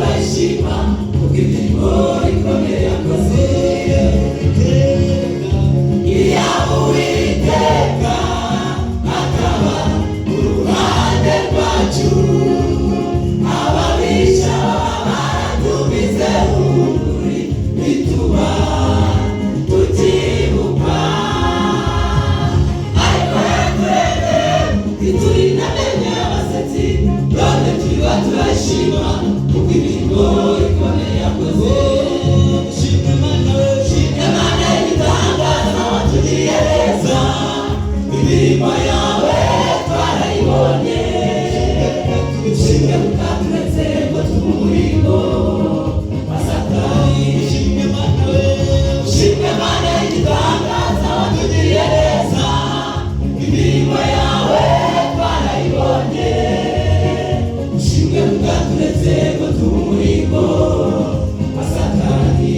turashima imirimo ikomeye yakoze. Iyaba Uwiteka akaba uruhande rwacu, ababisha baratumize ukuri bituba tutibukwa. Ariko yatureze iturinda amenyo y'abasetsi, none turiba turashima kuko imirimo ikomeye yakoze. Shimwe Mana y'igitangaza watugiriye neza, imirimo yawe twarayibonye. Shimwe utaturetse ngo tube umuhigo wa Satani. Shimwe Mana y'igitangaza watugiriye neza, imirimo yawe twarayibonye. Shimwe utaturetse ngo tube umuhigo wa Satani.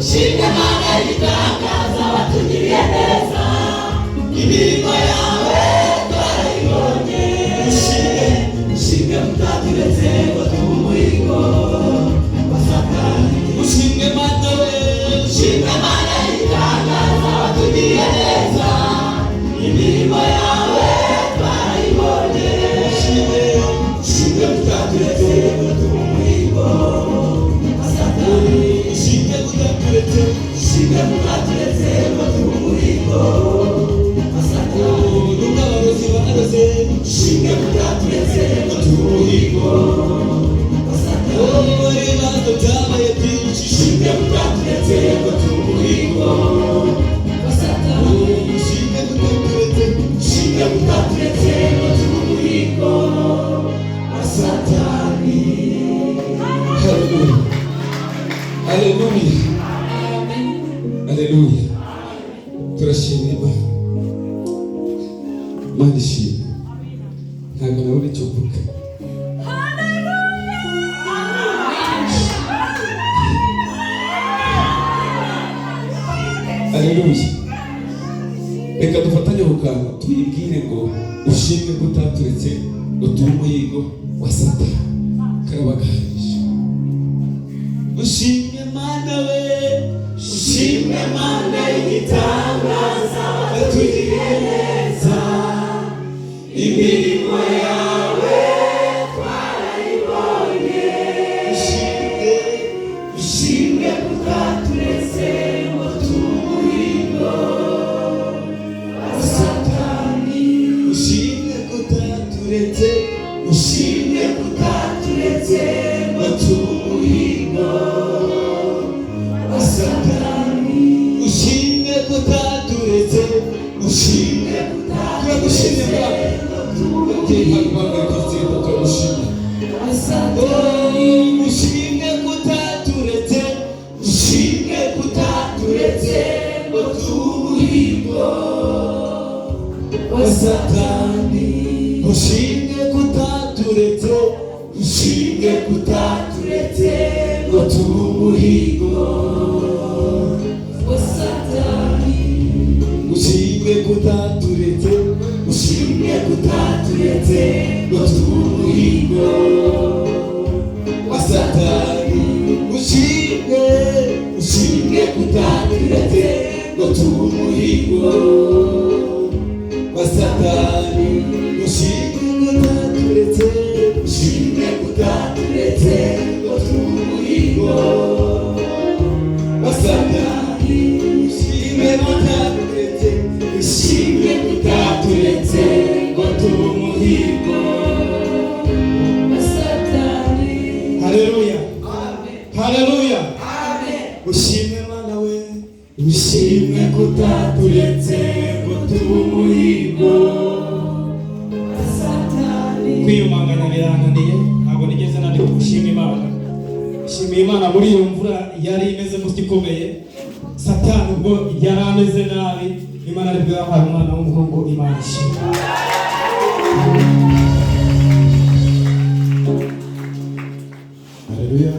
Shimwe Mana y'igitangaza watugiriye neza, imirimo yawe twarayibonye. Shimwe utaturetse ngo tube umuhigo wa Satani. Shimwe Mana y'igitangaza watugiriye neza, imirimo yawe twarayibonye. Shimwe utaturetse ngo tube umuhigo wa Satani. Shimwe utaturetse ngo tube umuhigo wa Satani. Shimwe utaturetse ngo tube umuhigo wa Satani. Shimwe utaturetse ngo tube umuhigo wa Satani. Shimwe utaturetse ngo tube umuhigo wa Satani. Haleluya. Haleluya. Turashimira Imana ishimwe. Ntabwo nabona icyo mvuga. Haleluya. Reka dufatanye ukanga tuyibwire ngo ushimwe ko utaturetse ngo tube umuhigo wa Satani. Karabagahisha. Ushimwe Mana we, Ushimwe Mana y'igitangaza watugiriye neza, imirimo yawe twarayibonye. Ushimwe utaturetse ngo tube umuhigo wa Satani. ushimwe ko utaturetse, Ushimwe utaturetse ngo tube umuhigo wa Satani. ushimwe ko kutaturetse ushimwe turagushimye ushimwe kutaturetse ushimwe kutaturetse ngo tumuhigo wa satani ushimwe kutaturetse ushimwe kutaturetse ngo tumuhigo wa satani ushimwe kutaturetse ushimwe kutaturetse ngo tumuhigo wa satani ushimwe kutaturetse ngo tumuhigo wa satani ushimwe kutaturetse ushimwe kutaturetse ngo tumuhigo wa satani ushimwe kutaturetse ushimwe kutaturetse ngo tumuhigo wa satani. Haleluya, haleluya, ushimwe Mana we, ushimwe kutaturetse ngo tumuhigo wa satani. Kwiyumanganya birananiye, ntabwo nigeze nandika gushima Imana. Shimiye Imana muri iyo mvura yari imeze gutya ikomeye. Satani ubwo yari ameze nabi, Imana ari bwahaye umwana w'umuhungu Imana ishimwe. Haleluya.